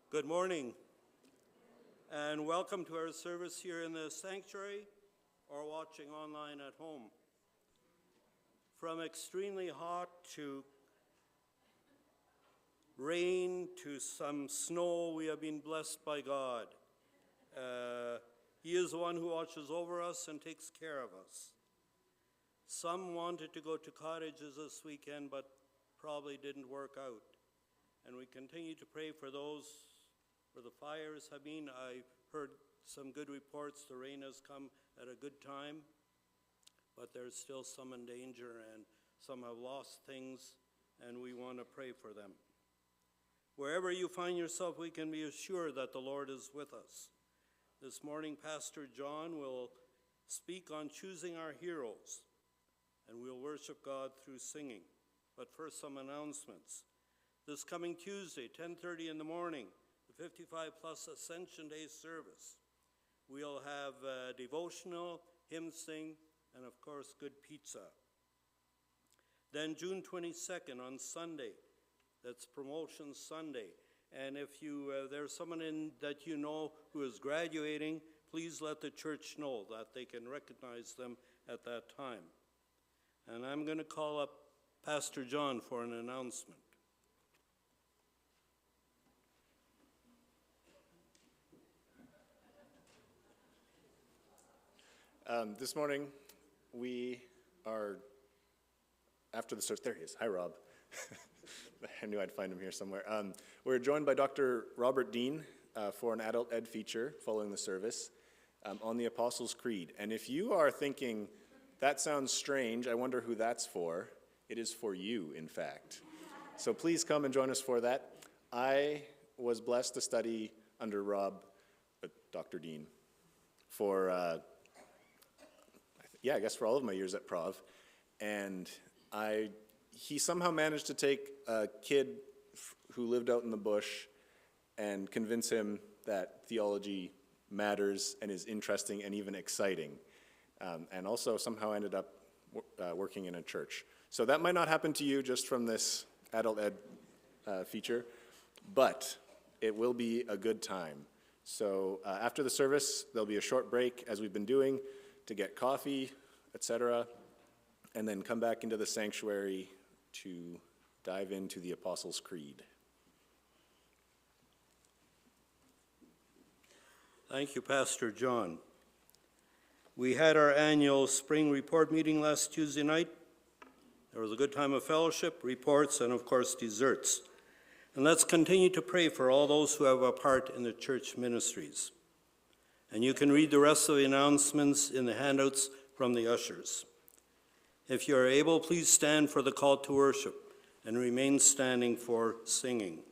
Good morning, and welcome to our service here in the sanctuary or watching online at home. From extremely hot to rain to some snow, we have been blessed by God. He is the one who watches over us and takes care of us. Some wanted to go to cottages this weekend, but probably didn't work out. And we continue to pray for those where the fires have been. I heard some good reports. The rain has come at a good time, but there's still some in danger, and some have lost things, and we want to pray for them. Wherever you find yourself, we can be assured that the Lord is with us. This morning, Pastor John will speak on choosing our heroes, and we'll worship God through singing. But first, some announcements. This coming Tuesday, 10:30 in the morning, the 55 Plus Ascension Day service. We'll have a devotional, hymn sing, and of course, good pizza. Then June 22nd on Sunday, that's Promotion Sunday. And if there's someone that you know who is graduating, please let the church know that they can recognize them at that time. And I'm going to call up Pastor John for an announcement. This morning, we are, after the service, there he is. Hi, Rob. I knew I'd find him here somewhere. We're joined by Dr. Robert Dean for an adult ed feature following the service on the Apostles' Creed. And if you are thinking, that sounds strange, I wonder who that's for, it is for you, in fact. So please come and join us for that. I was blessed to study under Dr. Dean for I guess for all of my years at Prov, and he somehow managed to take a kid who lived out in the bush and convince him that theology matters and is interesting and even exciting, and also somehow ended up working in a church. So that might not happen to you just from this adult ed feature, but it will be a good time. So after the service, there'll be a short break, as we've been doing, to get coffee, etc., and then come back into the sanctuary to dive into the Apostles' Creed. Thank you, Pastor John. We had our annual spring report meeting last Tuesday night. There was a good time of fellowship, reports, and of course, desserts. And let's continue to pray for all those who have a part in the church ministries. And you can read the rest of the announcements in the handouts from the ushers. If you are able, please stand for the call to worship and remain standing for singing.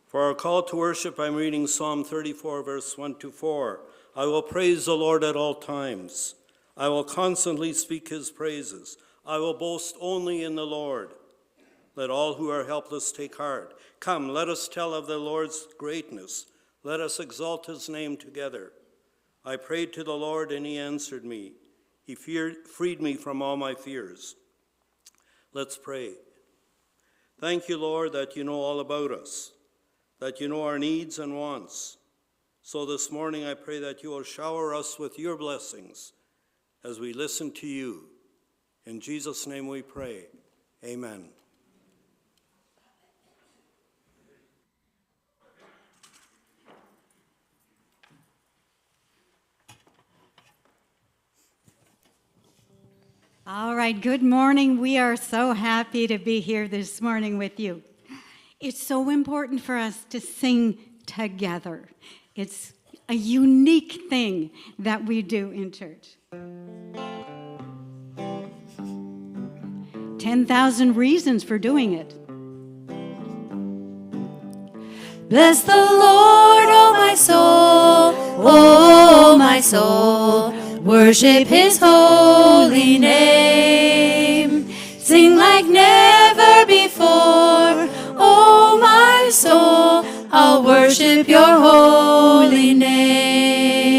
For our call to worship, I'm reading Psalm 34, verse 1-4. I will praise the Lord at all times. I will constantly speak his praises. I will boast only in the Lord. Let all who are helpless take heart. Come, let us tell of the Lord's greatness. Let us exalt his name together. I prayed to the Lord, and he answered me. He freed me from all my fears. Let's pray. Thank you, Lord, that you know all about us, that you know our needs and wants. So this morning I pray that you will shower us with your blessings as we listen to you. In Jesus' name we pray. Amen. All right, good morning. We are so happy to be here this morning with you. It's so important for us to sing together. It's a unique thing that we do in church. 10,000 reasons for doing it. Bless the Lord, oh my soul, oh my soul. Worship his holy name. Sing like never before, oh my soul. I'll worship your holy name.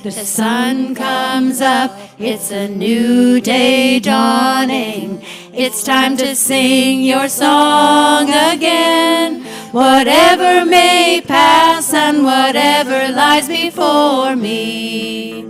The sun comes up, it's a new day dawning, It's time to sing your song again. Whatever may pass and whatever lies before me,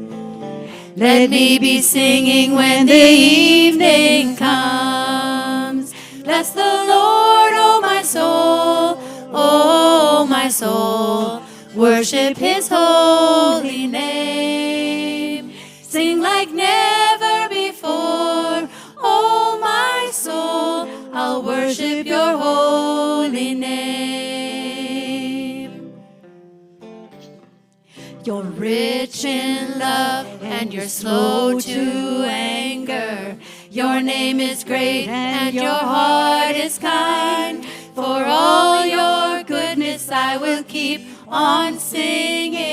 let me be singing when the evening comes. Bless the Lord, oh my soul, oh my soul. Worship his holy name. Sing like never before, oh my soul. I'll worship your holy name. You're rich in love and you're slow to anger. Your name is great and your heart is kind. For all your goodness I will keep on singing.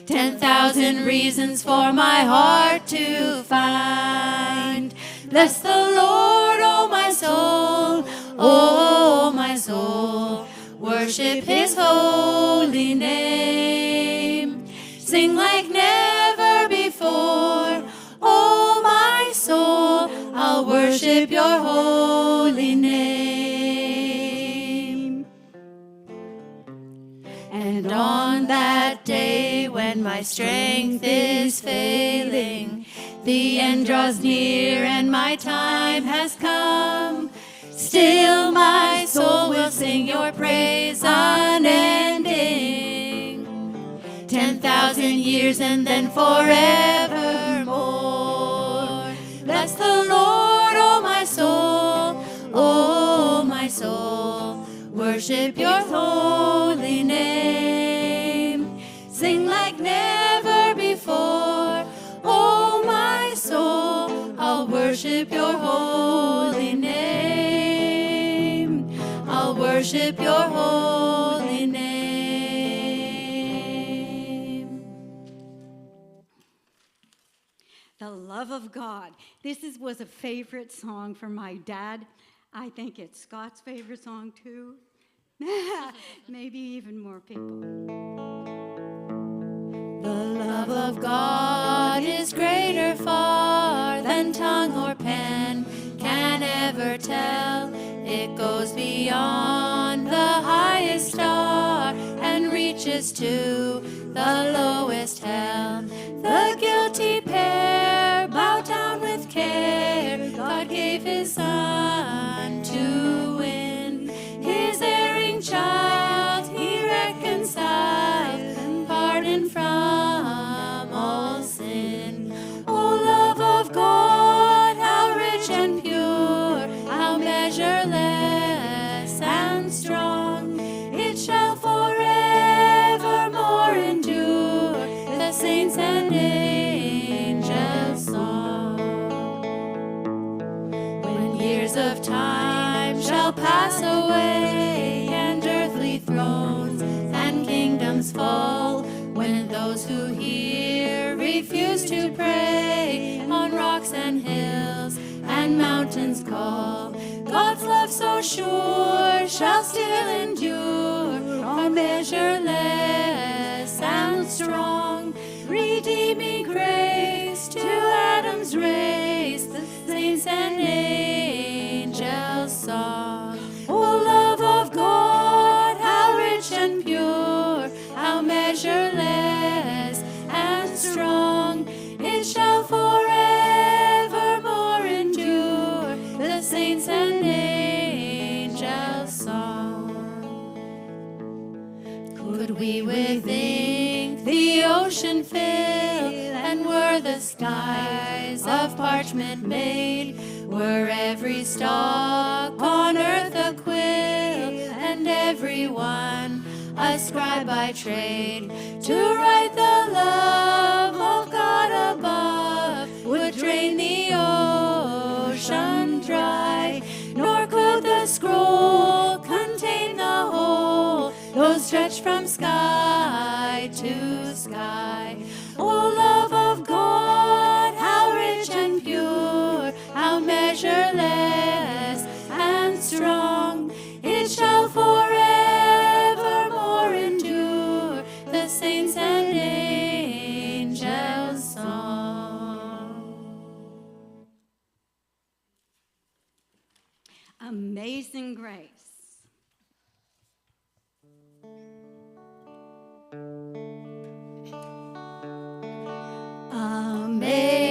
10,000 reasons for my heart to find. Bless the Lord, oh my soul, oh my soul. Worship his holy name. Sing like never before, oh my soul. I'll worship your holy name. And on that day when my strength is failing, the end draws near and my time has come, still my soul will sing your praise unending. 10,000 years and then forevermore. Bless the Lord, oh my soul, oh my soul. Worship your holy name. Sing like never before, oh my soul. I'll worship your holy name. I'll worship your holy name. The love of God. Was a favorite song for my dad. I think it's Scott's favorite song too. Maybe even more people. The love of God is greater far than tongue or pen can ever tell. It goes beyond the highest star and reaches to the lowest hell. The guilty pair bow down with care. God gave his son to win. His erring child he reconciled and pardoned from all sin. O love of God, how rich and pure, how measureless and strong, it shall forevermore endure, the saints and angels' song. When years of time shall pass away and earthly thrones and kingdoms fall, when those who hear refuse to pray on rocks and hills and mountains call, God's love so sure shall still endure, all measureless and strong, redeeming grace to Adam's race, the saints and angels' song. O love of God, how rich and pure, how measureless and strong, it shall forevermore endure, the saints and angels' song. Could we with ink the ocean fill, and were the skies of parchment made, were every stalk on earth a quill, and every one a scribe by trade, to write the love of God above, would drain the ocean dry, nor could the scroll contain the whole, though stretched from sky to sky. O love of God, how rich and pure, how measureless and strong, it shall forevermore endure, the saints and angels' song. Amazing Grace.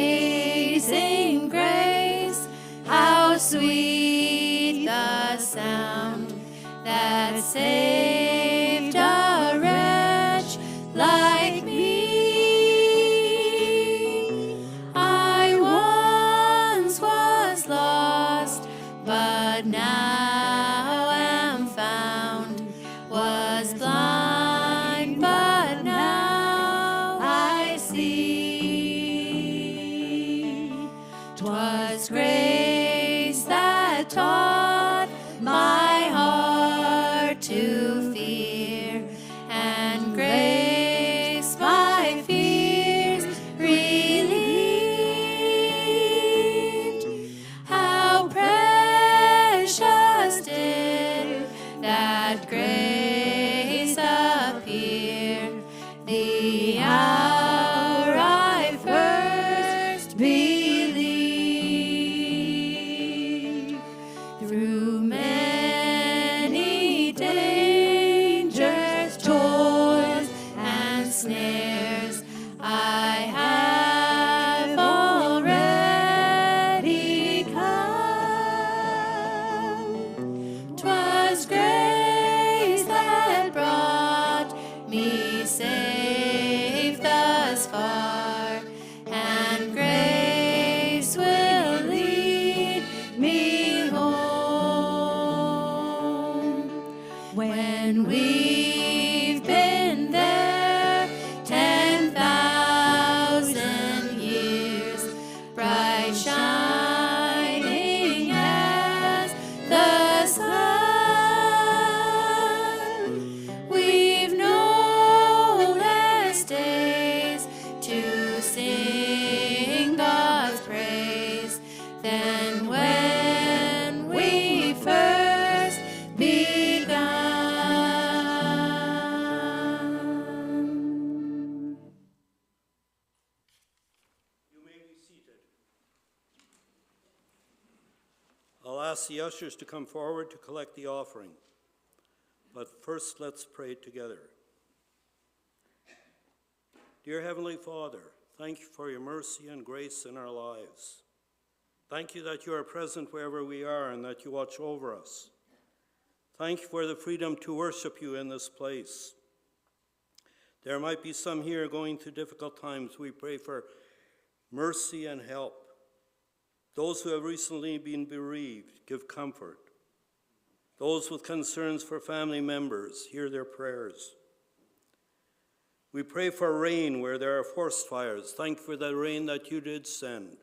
Amazing grace, how sweet the sound that saved a wretch like me. I once was lost, but now am found, was blind, but now I see. 'Twas grace that taught my heart to fear, and grace my fears relieved. How precious did that grace appear the hour I first believed. Through many dangers, toils, and snares, I have already come. 'Twas grace that brought me safe thus far, and grace will lead me home. When we've been there 10,000 years, bright shining as the sun, we've no less days to sing God's praise than when we first begun. You may be seated. I'll ask the ushers to come forward to collect the offering. But first, let's pray together. Dear Heavenly Father, thank you for your mercy and grace in our lives. Thank you that you are present wherever we are and that you watch over us. Thank you for the freedom to worship you in this place. There might be some here going through difficult times. We pray for mercy and help. Those who have recently been bereaved, give comfort. Those with concerns for family members, hear their prayers. We pray for rain where there are forest fires. Thank you for the rain that you did send.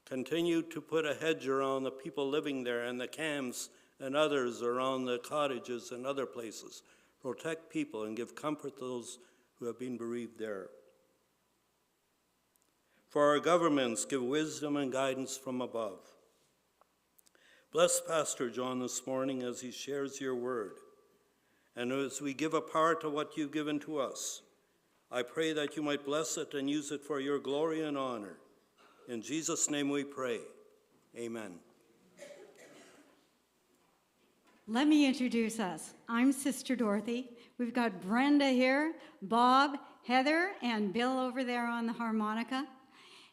Continue to put a hedge around the people living there and the camps and others around the cottages and other places. Protect people and give comfort to those who have been bereaved there. For our governments, give wisdom and guidance from above. Bless Pastor John this morning as he shares your word. And as we give a part of what you've given to us, I pray that you might bless it and use it for your glory and honor. In Jesus' name we pray. Amen. Let me introduce us. I'm Sister Dorothy. We've got Brenda here, Bob, Heather, and Bill over there on the harmonica.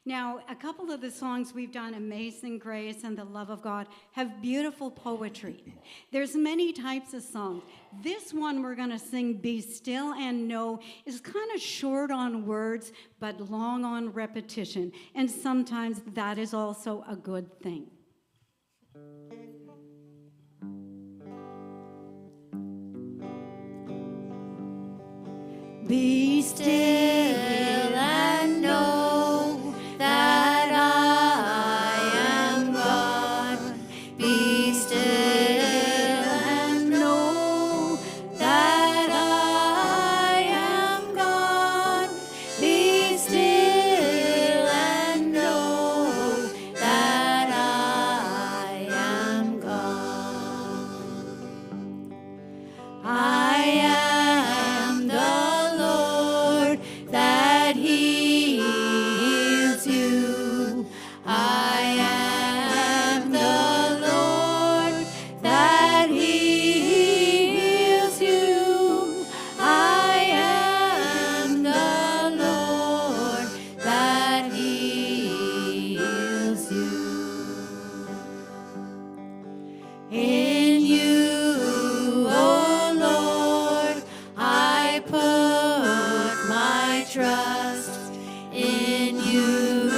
Now, a couple of the songs we've done, Amazing Grace and The Love of God, have beautiful poetry. There's many types of songs. This one we're going to sing, Be Still and Know, is kind of short on words, but long on repetition. And sometimes that is also a good thing. Be still and know that I am God. Be still and know that I am God. Be still and know that I am God. I am the Lord In you, O Lord, I put my trust. In you,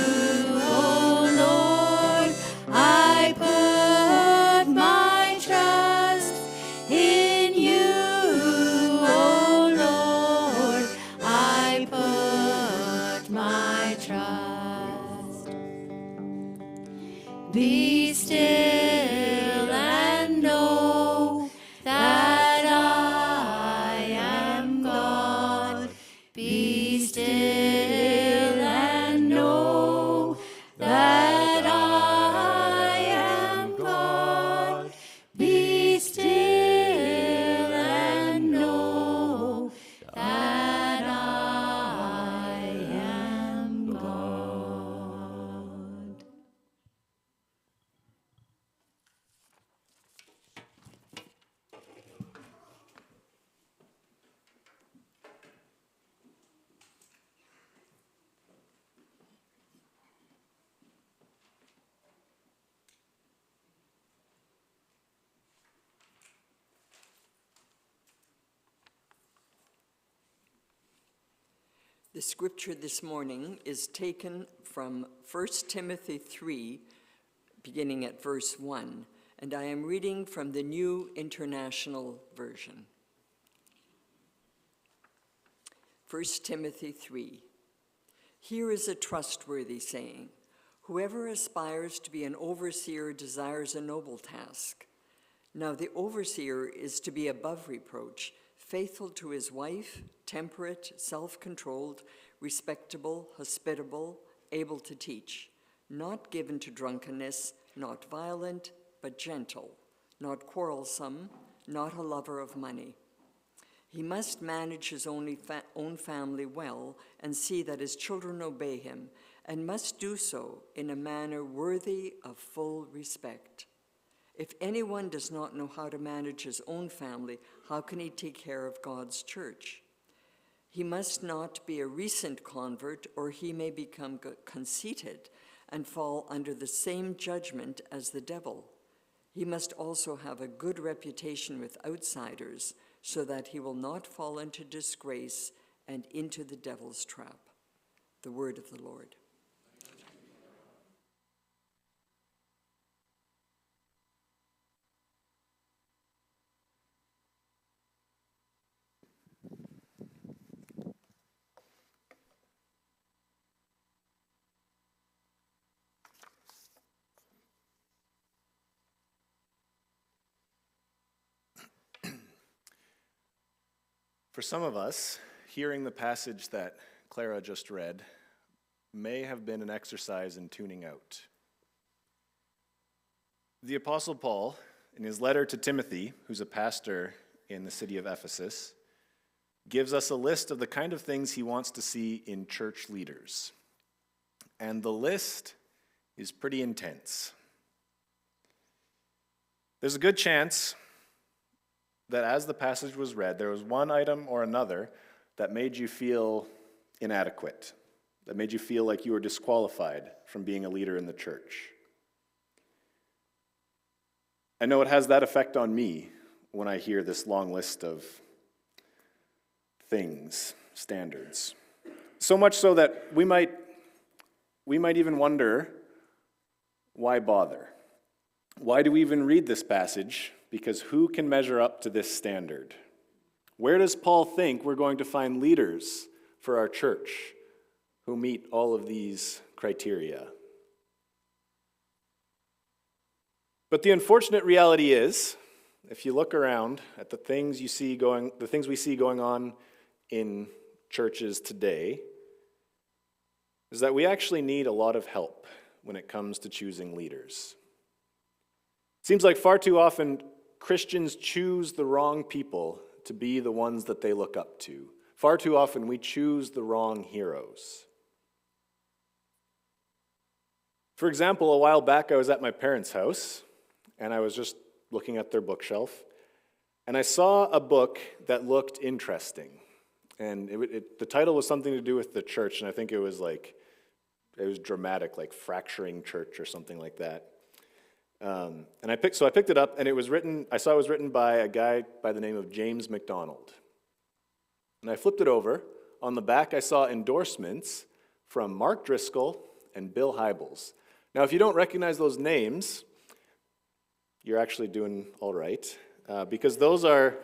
O Lord, I put my trust. In you, O Lord, I put my trust. Be still and know that I am God. Be still and know that I am God. Be still and know that I am God. The scripture this morning is taken from 1 Timothy 3, beginning at verse 1, and I am reading from the New International Version. 1 Timothy 3. Here is a trustworthy saying: whoever aspires to be an overseer desires a noble task. Now the overseer is to be above reproach, faithful to his wife, temperate, self-controlled, respectable, hospitable, able to teach, not given to drunkenness, not violent, but gentle, not quarrelsome, not a lover of money. He must manage his own family well and see that his children obey him, and must do so in a manner worthy of full respect. If anyone does not know how to manage his own family, how can he take care of God's church? He must not be a recent convert, or he may become conceited and fall under the same judgment as the devil. He must also have a good reputation with outsiders, so that he will not fall into disgrace and into the devil's trap. The word of the Lord. For some of us, hearing the passage that Clara just read may have been an exercise in tuning out. The Apostle Paul, in his letter to Timothy, who's a pastor in the city of Ephesus, gives us a list of the kind of things he wants to see in church leaders. And the list is pretty intense. There's a good chance that as the passage was read, there was one item or another that made you feel inadequate, that made you feel like you were disqualified from being a leader in the church. I know it has that effect on me when I hear this long list of things, standards. So much so that we might even wonder, why bother? Why do we even read this passage? Because who can measure up to this standard? Where does Paul think we're going to find leaders for our church who meet all of these criteria? But the unfortunate reality is, if you look around at the things we see going on in churches today, is that we actually need a lot of help when it comes to choosing leaders. Seems like far too often Christians choose the wrong people to be the ones that they look up to. Far too often we choose the wrong heroes. For example, a while back I was at my parents' house and I was just looking at their bookshelf and I saw a book that looked interesting. And the title was something to do with the church, and I think it was dramatic, like Fracturing Church or something like that. And I picked it up, and I saw it was written by a guy by the name of James MacDonald. And I flipped it over. On the back, I saw endorsements from Mark Driscoll and Bill Hybels. Now, if you don't recognize those names, you're actually doing all right, because those are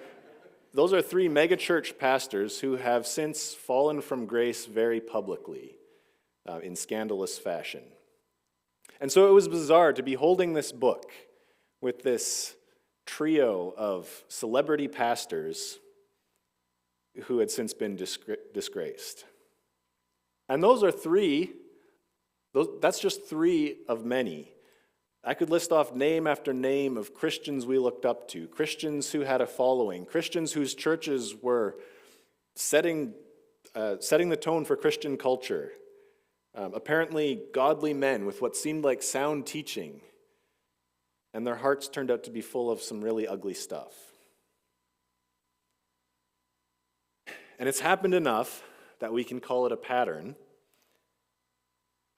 three megachurch pastors who have since fallen from grace very publicly in scandalous fashion. And so it was bizarre to be holding this book with this trio of celebrity pastors who had since been disgraced. And that's just three of many. I could list off name after name of Christians we looked up to, Christians who had a following, Christians whose churches were setting the tone for Christian culture. Apparently godly men with what seemed like sound teaching, and their hearts turned out to be full of some really ugly stuff. And it's happened enough that we can call it a pattern,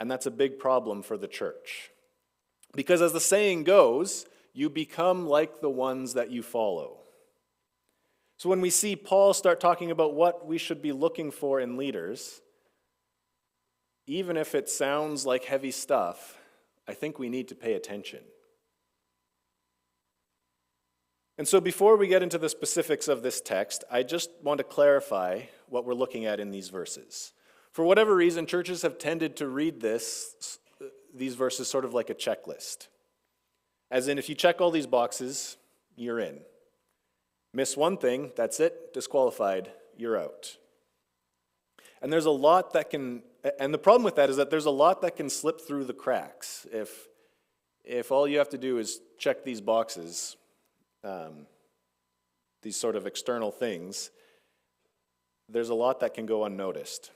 and that's a big problem for the church. Because as the saying goes, you become like the ones that you follow. So when we see Paul start talking about what we should be looking for in leaders, even if it sounds like heavy stuff, I think we need to pay attention. And so before we get into the specifics of this text, I just want to clarify what we're looking at in these verses. For whatever reason, churches have tended to read these verses sort of like a checklist. As in, if you check all these boxes, you're in. Miss one thing, that's it, disqualified, you're out. And there's a lot that can, and the problem with that is that there's a lot that can slip through the cracks. If all you have to do is check these boxes, these sort of external things, there's a lot that can go unnoticed.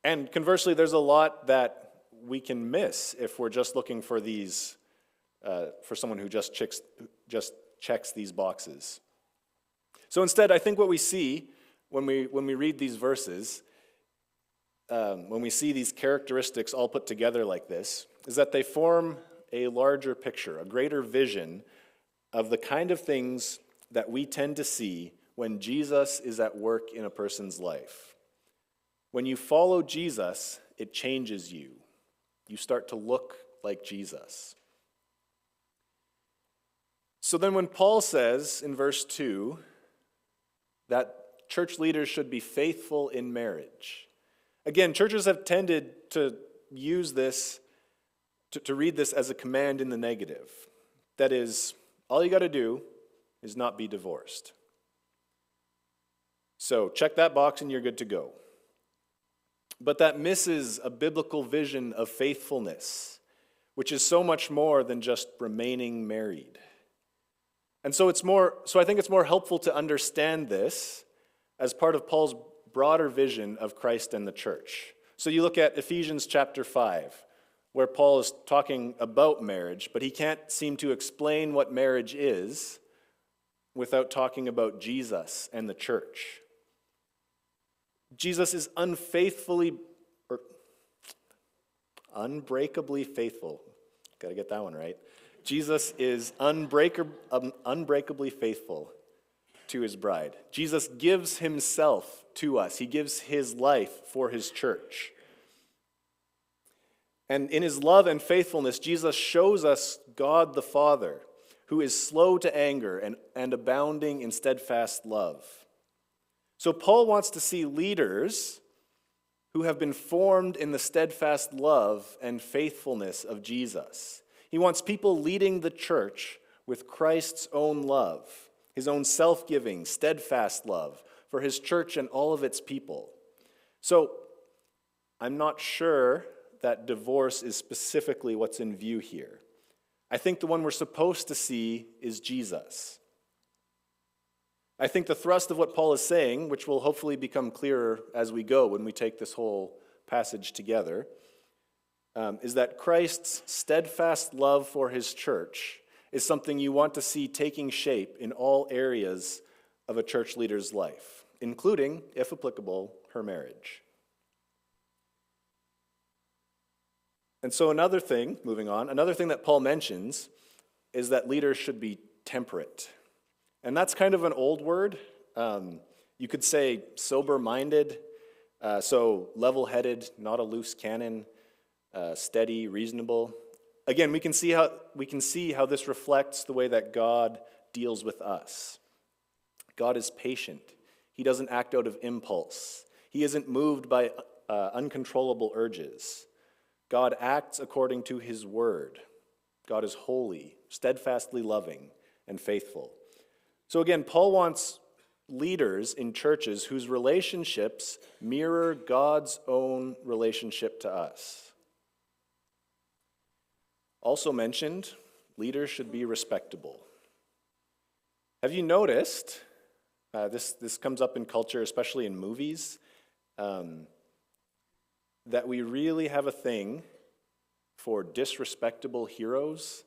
And conversely, there's a lot that we can miss if we're just looking for these, for someone who just checks these boxes. So instead, I think what we see when we read these verses, when we see these characteristics all put together like this, is that they form a larger picture, a greater vision of the kind of things that we tend to see when Jesus is at work in a person's life. When you follow Jesus, it changes you. You start to look like Jesus. So then when Paul says in verse 2 that church leaders should be faithful in marriage, again, churches have tended to use this, to read this as a command in the negative. That is, all you got to do is not be divorced. So check that box and you're good to go. But that misses a biblical vision of faithfulness, which is so much more than just remaining married. And so I think it's more helpful to understand this as part of Paul's broader vision of Christ and the church. So you look at Ephesians chapter 5, where Paul is talking about marriage, but he can't seem to explain what marriage is without talking about Jesus and the church. Jesus is unbreakably faithful. Got to get that one right. Jesus is unbreakably faithful to his bride. Jesus gives himself to us. He gives his life for his church. And in his love and faithfulness, Jesus shows us God the Father, who is slow to anger and abounding in steadfast love. So Paul wants to see leaders who have been formed in the steadfast love and faithfulness of Jesus. He wants people leading the church with Christ's own love, his own self-giving, steadfast love for his church and all of its people. So I'm not sure that divorce is specifically what's in view here. I think the one we're supposed to see is Jesus. I think the thrust of what Paul is saying, which will hopefully become clearer as we go when we take this whole passage together, is that Christ's steadfast love for his church is something you want to see taking shape in all areas of a church leader's life, including, if applicable, her marriage. And so another thing that Paul mentions is that leaders should be temperate. And that's kind of an old word. You could say sober-minded, so level-headed, not a loose cannon, steady, reasonable. Again, we can see how this reflects the way that God deals with us. God is patient. He doesn't act out of impulse. He isn't moved by uncontrollable urges. God acts according to his word. God is holy, steadfastly loving, and faithful. So again, Paul wants leaders in churches whose relationships mirror God's own relationship to us. Also mentioned, leaders should be respectable. Have you noticed, this comes up in culture, especially in movies, that we really have a thing for disrespectable heroes?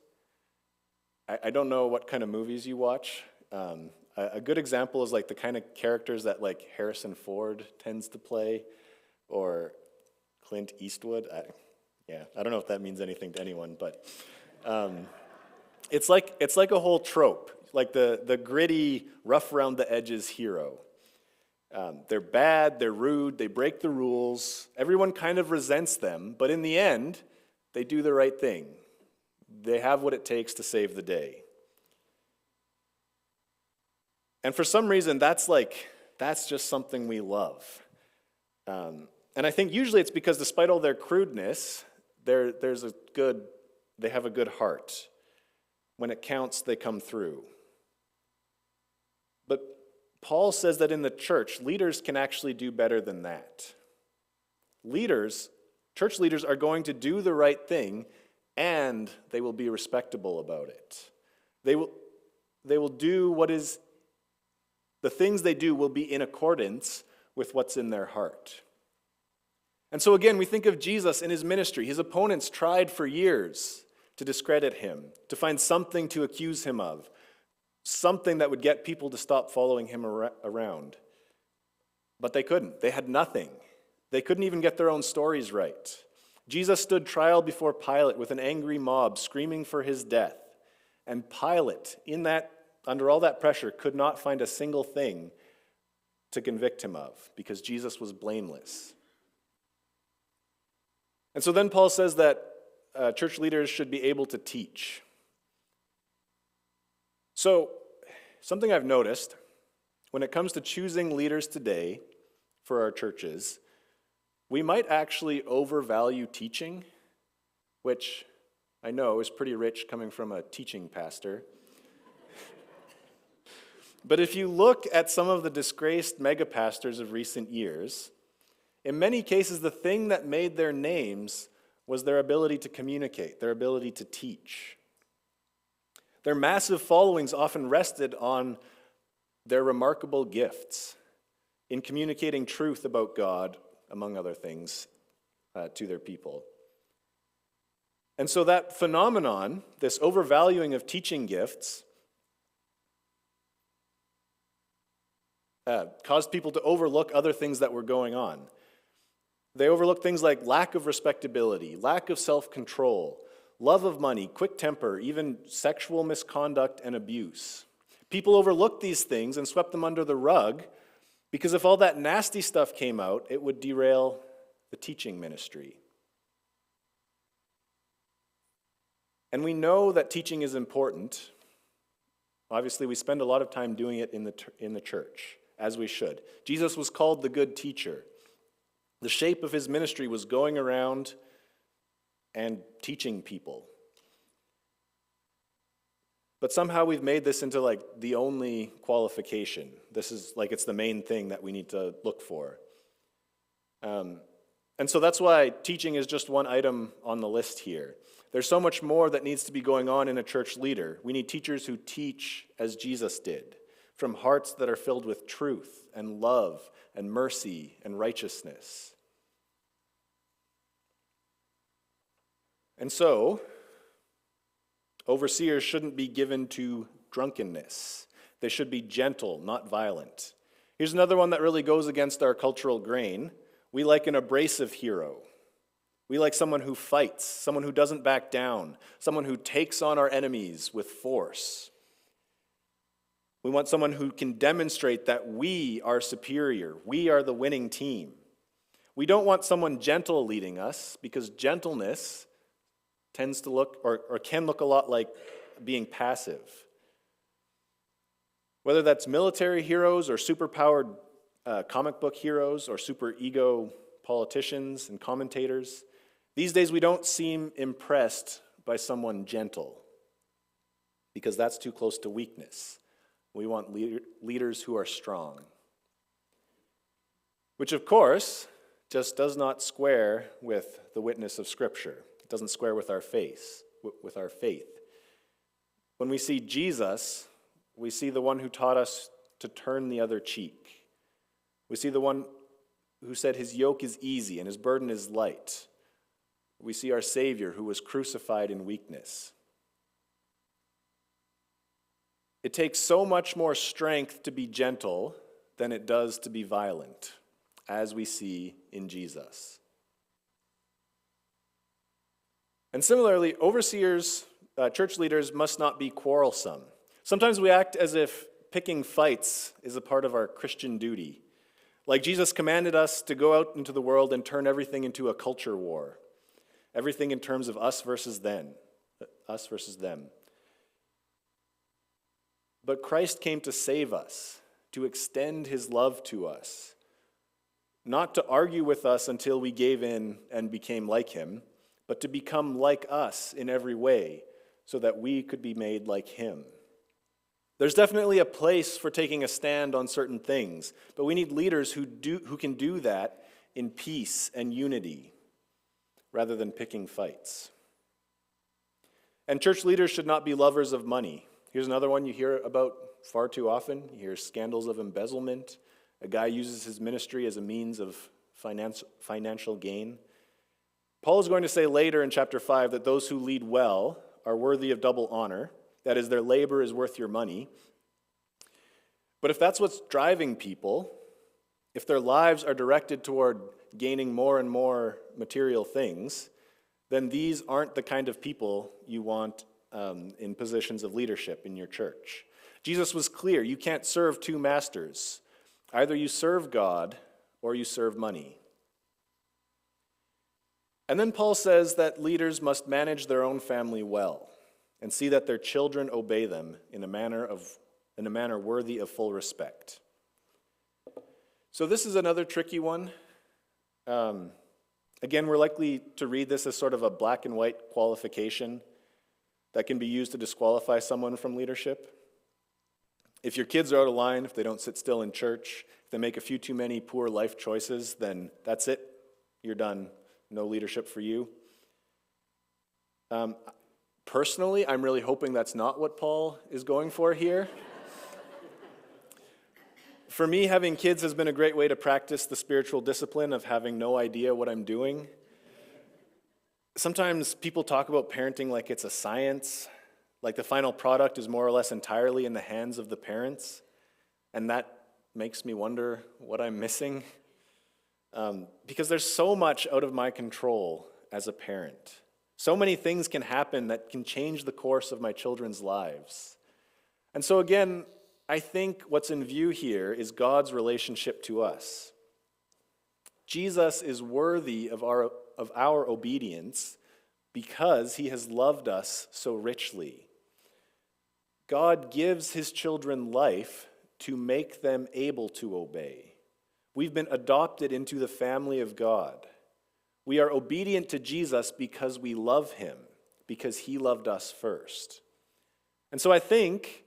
I don't know what kind of movies you watch. A good example is like the kind of characters that like Harrison Ford tends to play, or Clint Eastwood. I don't know if that means anything to anyone, but it's like a whole trope, like the gritty, rough around the edges hero. They're bad, they're rude, they break the rules. Everyone kind of resents them, but in the end, they do the right thing. They have what it takes to save the day. And for some reason, that's just something we love. And I think usually it's because despite all their crudeness, they have a good heart. When it counts, they come through. But Paul says that in the church, leaders can actually do better than that. Church leaders are going to do the right thing, and they will be respectable about it. They will do the things they do will be in accordance with what's in their heart. And so again, we think of Jesus in his ministry. His opponents tried for years to discredit him, to find something to accuse him of, something that would get people to stop following him around. But they couldn't. They had nothing. They couldn't even get their own stories right. Jesus stood trial before Pilate with an angry mob screaming for his death. And Pilate, under all that pressure, could not find a single thing to convict him of because Jesus was blameless. And so then Paul says that church leaders should be able to teach. So, something I've noticed, when it comes to choosing leaders today for our churches, we might actually overvalue teaching, which I know is pretty rich coming from a teaching pastor. But if you look at some of the disgraced megapastors of recent years, in many cases the thing that made their names was their ability to communicate, their ability to teach. Their massive followings often rested on their remarkable gifts in communicating truth about God, among other things, to their people. And so that phenomenon, this overvaluing of teaching gifts, caused people to overlook other things that were going on. They overlooked things like lack of respectability, lack of self-control, love of money, quick temper, even sexual misconduct and abuse. People overlooked these things and swept them under the rug because if all that nasty stuff came out, it would derail the teaching ministry. And we know that teaching is important. Obviously, we spend a lot of time doing it in the church, as we should. Jesus was called the good teacher. The shape of his ministry was going around and teaching people. But somehow we've made this into like the only qualification. This is like it's the main thing that we need to look for. And so that's why teaching is just one item on the list here. There's so much more that needs to be going on in a church leader. We need teachers who teach as Jesus did, from hearts that are filled with truth and love and mercy and righteousness. And so, overseers shouldn't be given to drunkenness. They should be gentle, not violent. Here's another one that really goes against our cultural grain. We like an abrasive hero. We like someone who fights, someone who doesn't back down, someone who takes on our enemies with force. We want someone who can demonstrate that we are superior, we are the winning team. We don't want someone gentle leading us, because gentleness tends to look or can look a lot like being passive. Whether that's military heroes or superpowered comic book heroes or super ego politicians and commentators, these days we don't seem impressed by someone gentle, because that's too close to weakness. We want leaders who are strong. Which, of course, just does not square with the witness of Scripture. It doesn't square with our faith. When we see Jesus, we see the one who taught us to turn the other cheek. We see the one who said his yoke is easy and his burden is light. We see our Savior who was crucified in weakness. It takes so much more strength to be gentle than it does to be violent, as we see in Jesus. And similarly, overseers, church leaders must not be quarrelsome. Sometimes we act as if picking fights is a part of our Christian duty. Like Jesus commanded us to go out into the world and turn everything into a culture war. Everything in terms of us versus them. But Christ came to save us, to extend his love to us, not to argue with us until we gave in and became like him, but to become like us in every way so that we could be made like him. There's definitely a place for taking a stand on certain things, but we need leaders who can do that in peace and unity rather than picking fights. And church leaders should not be lovers of money. Here's another one you hear about far too often. You hear scandals of embezzlement. A guy uses his ministry as a means of financial gain. Paul is going to say later in chapter 5 that those who lead well are worthy of double honor. That is, their labor is worth your money. But if that's what's driving people, if their lives are directed toward gaining more and more material things, then these aren't the kind of people you want in positions of leadership in your church. Jesus was clear, you can't serve two masters. Either you serve God or you serve money. And then Paul says that leaders must manage their own family well and see that their children obey them in a manner worthy of full respect. So this is another tricky one. Again, we're likely to read this as sort of a black and white qualification that can be used to disqualify someone from leadership. If your kids are out of line, if they don't sit still in church, if they make a few too many poor life choices, then that's it. You're done. No leadership for you. Personally, I'm really hoping that's not what Paul is going for here. For me, having kids has been a great way to practice the spiritual discipline of having no idea what I'm doing. Sometimes people talk about parenting like it's a science, like the final product is more or less entirely in the hands of the parents, and that makes me wonder what I'm missing. Because there's so much out of my control as a parent. So many things can happen that can change the course of my children's lives. And so again, I think what's in view here is God's relationship to us. Jesus is worthy of our obedience because he has loved us so richly. God gives his children life to make them able to obey. We've been adopted into the family of God. We are obedient to Jesus because we love him, because he loved us first. And so I think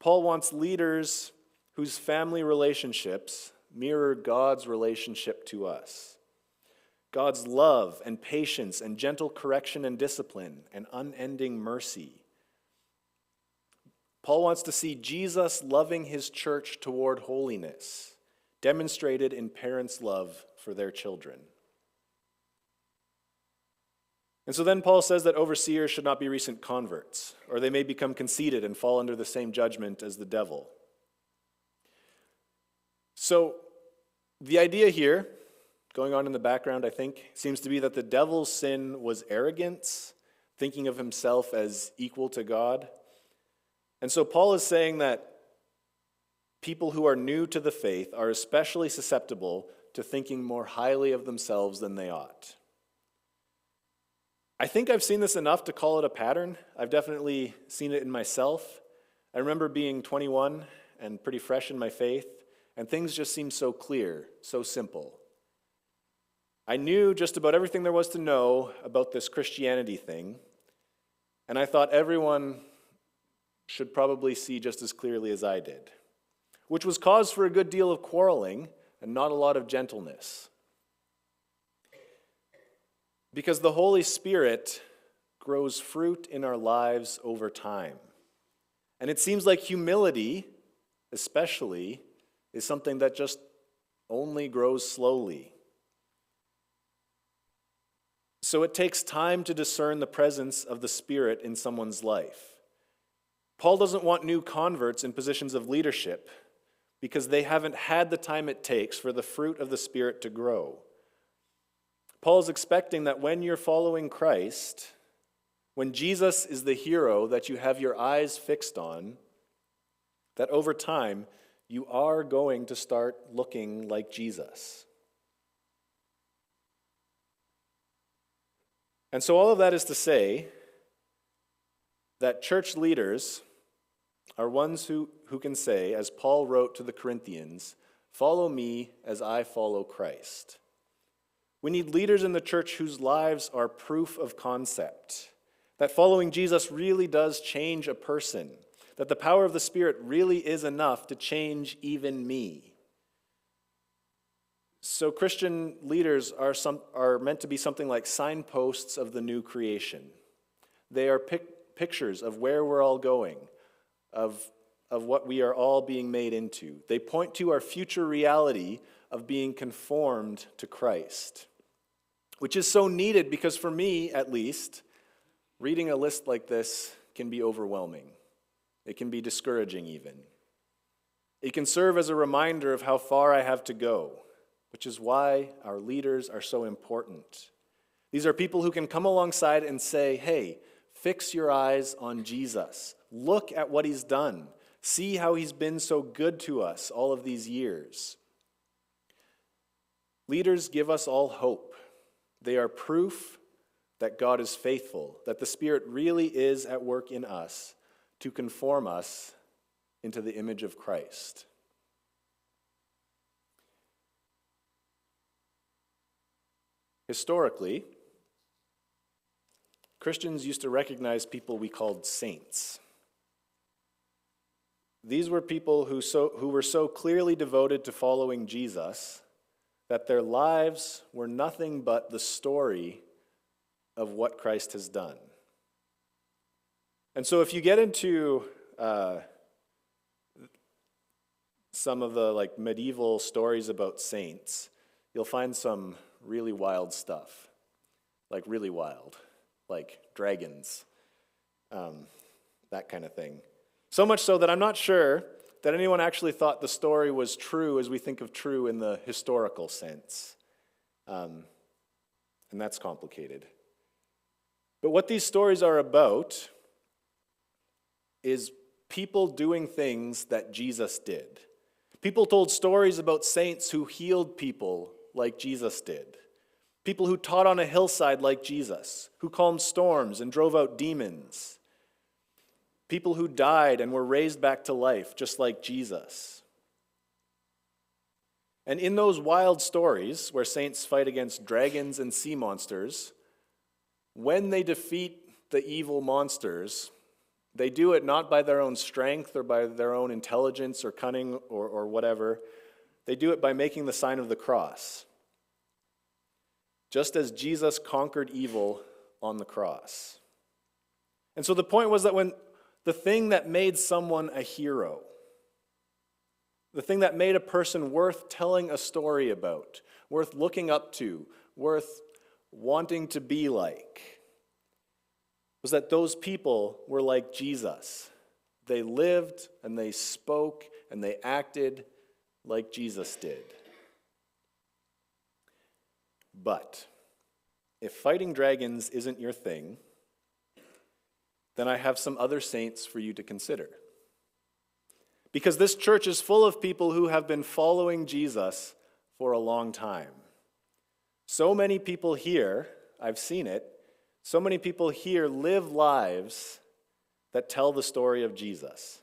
Paul wants leaders whose family relationships mirror God's relationship to us. God's love and patience and gentle correction and discipline and unending mercy. Paul wants to see Jesus loving his church toward holiness, demonstrated in parents' love for their children. And so then Paul says that overseers should not be recent converts, or they may become conceited and fall under the same judgment as the devil. So the idea here going on in the background, I think, seems to be that the devil's sin was arrogance, thinking of himself as equal to God. And so Paul is saying that people who are new to the faith are especially susceptible to thinking more highly of themselves than they ought. I think I've seen this enough to call it a pattern. I've definitely seen it in myself. I remember being 21 and pretty fresh in my faith, and things just seemed so clear, so simple. I knew just about everything there was to know about this Christianity thing, and I thought everyone should probably see just as clearly as I did, which was cause for a good deal of quarreling and not a lot of gentleness. Because the Holy Spirit grows fruit in our lives over time. And it seems like humility, especially, is something that just only grows slowly. So it takes time to discern the presence of the Spirit in someone's life. Paul doesn't want new converts in positions of leadership because they haven't had the time it takes for the fruit of the Spirit to grow. Paul's expecting that when you're following Christ, when Jesus is the hero that you have your eyes fixed on, that over time you are going to start looking like Jesus. And so all of that is to say that church leaders are ones who can say, as Paul wrote to the Corinthians, "Follow me as I follow Christ." We need leaders in the church whose lives are proof of concept, that following Jesus really does change a person, that the power of the Spirit really is enough to change even me. So Christian leaders are meant to be something like signposts of the new creation. They are pictures of where we're all going, of what we are all being made into. They point to our future reality of being conformed to Christ, which is so needed because for me, at least, reading a list like this can be overwhelming. It can be discouraging even. It can serve as a reminder of how far I have to go, which is why our leaders are so important. These are people who can come alongside and say, hey, fix your eyes on Jesus. Look at what he's done. See how he's been so good to us all of these years. Leaders give us all hope. They are proof that God is faithful, that the Spirit really is at work in us to conform us into the image of Christ. Historically, Christians used to recognize people we called saints. These were people who were so clearly devoted to following Jesus that their lives were nothing but the story of what Christ has done. And so if you get into some of the medieval stories about saints, you'll find some really wild stuff, really wild, like dragons, that kind of thing. So much so that I'm not sure that anyone actually thought the story was true as we think of true in the historical sense. And that's complicated. But what these stories are about is people doing things that Jesus did. People told stories about saints who healed people like Jesus did. People who taught on a hillside like Jesus, who calmed storms and drove out demons. People who died and were raised back to life just like Jesus. And in those wild stories where saints fight against dragons and sea monsters, when they defeat the evil monsters, they do it not by their own strength or by their own intelligence or cunning or whatever. They do it by making the sign of the cross, just as Jesus conquered evil on the cross. And so the point was that when the thing that made someone a hero, the thing that made a person worth telling a story about, worth looking up to, worth wanting to be like, was that those people were like Jesus. They lived and they spoke and they acted like Jesus did. But if fighting dragons isn't your thing, then I have some other saints for you to consider. Because this church is full of people who have been following Jesus for a long time. So many people here, I've seen it, so many people here live lives that tell the story of Jesus.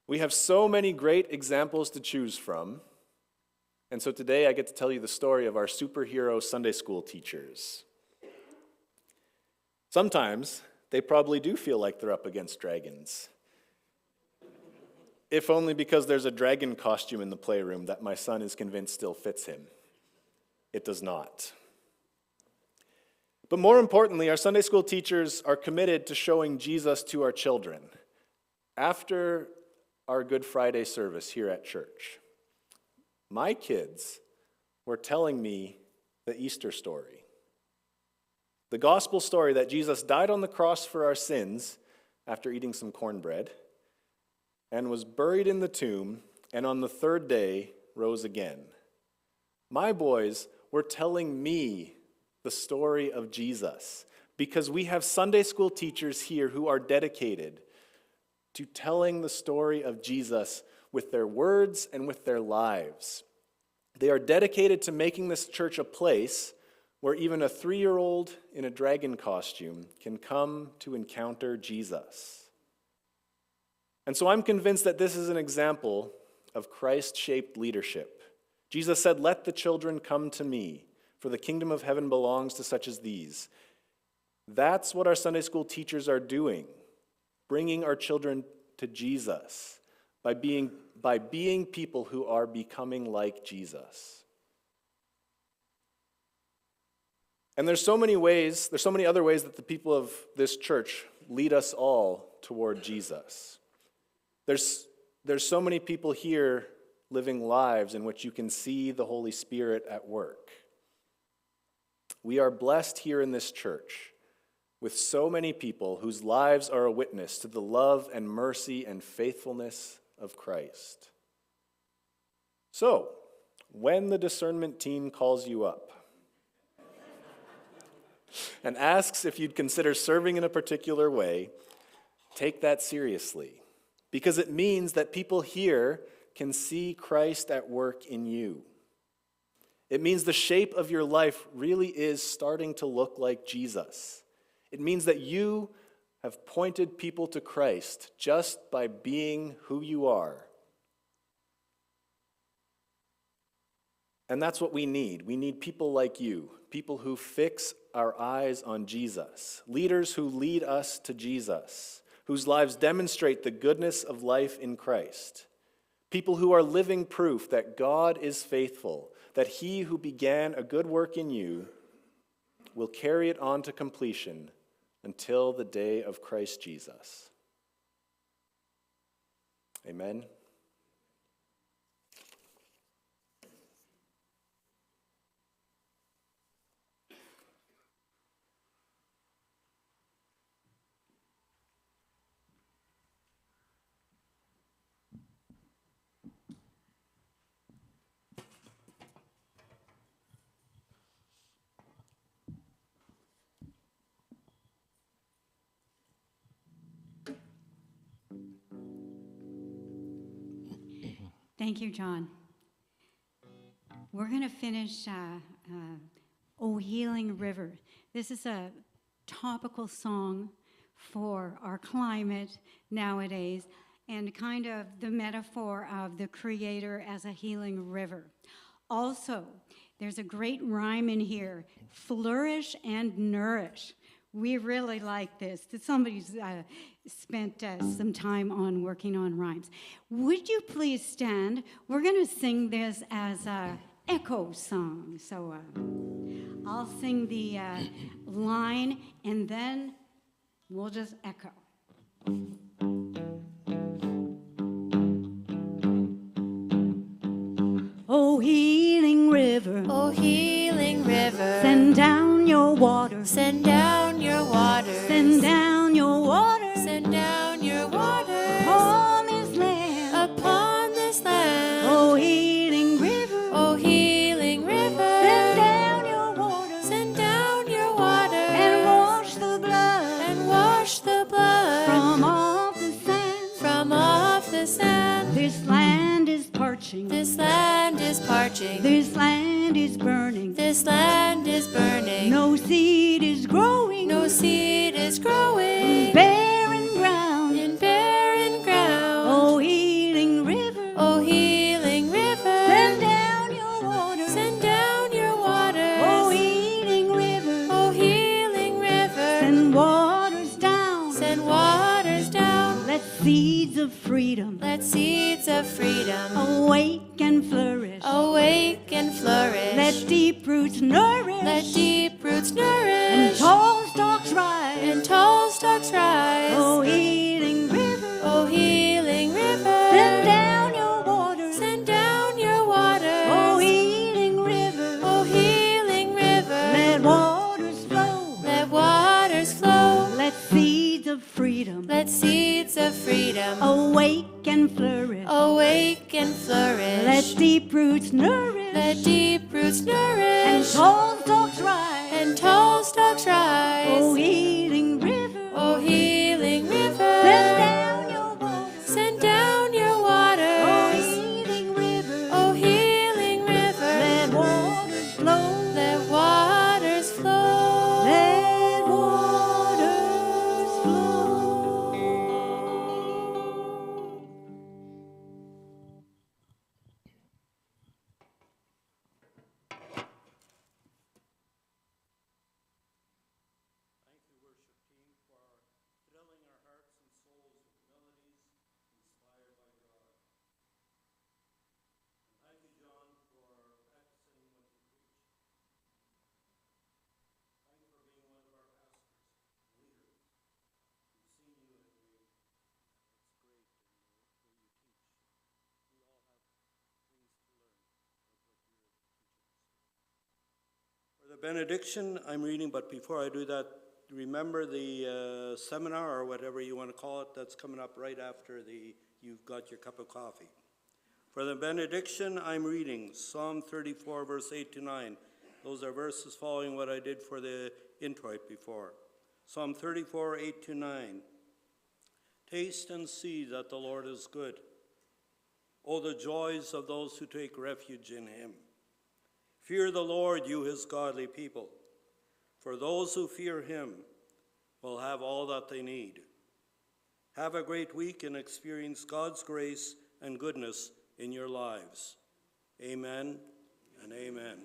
We have so many great examples to choose from, and so today I get to tell you the story of our superhero Sunday school teachers. Sometimes they probably do feel like they're up against dragons, if only because there's a dragon costume in the playroom that my son is convinced still fits him. It does not. But more importantly, our Sunday school teachers are committed to showing Jesus to our children. After our Good Friday service here at church, my kids were telling me the Easter story. The gospel story that Jesus died on the cross for our sins after eating some cornbread and was buried in the tomb, and on the third day rose again. My boys were telling me the story of Jesus because we have Sunday school teachers here who are dedicated to telling the story of Jesus with their words and with their lives. They are dedicated to making this church a place where even a 3-year-old in a dragon costume can come to encounter Jesus. And so I'm convinced that this is an example of Christ-shaped leadership. Jesus said, "Let the children come to me, for the kingdom of heaven belongs to such as these." That's what our Sunday school teachers are doing, bringing our children to Jesus by being people who are becoming like Jesus. And there's so many other ways that the people of this church lead us all toward Jesus. There's so many people here living lives in which you can see the Holy Spirit at work. We are blessed here in this church with so many people whose lives are a witness to the love and mercy and faithfulness of Christ. So, when the discernment team calls you up and asks if you'd consider serving in a particular way, take that seriously, because it means that people here can see Christ at work in you. It means the shape of your life really is starting to look like Jesus. It means that you have pointed people to Christ just by being who you are. And that's what we need. We need people like you, people who fix our eyes on Jesus, leaders who lead us to Jesus, whose lives demonstrate the goodness of life in Christ, people who are living proof that God is faithful, that he who began a good work in you will carry it on to completion until the day of Christ Jesus. Amen. Thank you, John. We're going to finish O Healing River. This is a topical song for our climate nowadays and kind of the metaphor of the Creator as a healing river. Also, there's a great rhyme in here, flourish and nourish. We really like this. Somebody's spent some time on working on rhymes. Would you please stand? We're going to sing this as a echo song. So I'll sing the line, and then we'll just echo. Oh, healing river, O healing river, send down your water, send down your waters, send down your water send down your waters upon this land. upon this land. Oh, healing river, O healing river, send down This land is parching. This land is parching. This land is burning. This land is burning. No seed is growing. No seed is growing. Barren ground. In barren ground. Oh, healing river. Oh, healing river. Send down your water. Send down your waters. Oh, healing river. Oh, healing river. Send waters down. Send waters down. Let seeds of freedom Let seeds of freedom awake and flourish. awake and flourish. Let deep roots nourish. Let deep roots and nourish. tall stalks rise. And tall stalks rise. Oh, healing river. Oh, healing river. Send down your water. Send down your waters. Oh, healing river. Oh, healing river. Let waters flow. Let waters flow. Let seeds of freedom Let seeds of freedom awake and flourish. awake and flourish. Let deep roots nourish. Let deep roots and nourish. tall stalks rise. And tall stalks rise. Oh, healing river. Oh, healing river. Send down your water. Send down your Oh, waters. healing river. Oh, healing river. Let waters flow. Let waters flow. Let waters flow. Thank you, worship team, for filling our hearts and souls with melodies inspired by God. And thank you, John, for practicing what you preach. Thank you for being one of our pastors and leaders. We've seen you and it's great in the way you teach. We all have things to learn of what you're teaching us. For the benediction, I'm reading, but before I do that, remember the seminar or whatever you want to call it that's coming up right after you've got your cup of coffee. For the benediction, I'm reading Psalm 34, verse 8 to 9. Those are verses following what I did for the introit before. Psalm 34, 8 to 9. Taste and see that the Lord is good. Oh, the joys of those who take refuge in him. Fear the Lord, you his godly people. For those who fear him will have all that they need. Have a great week and experience God's grace and goodness in your lives. Amen and amen.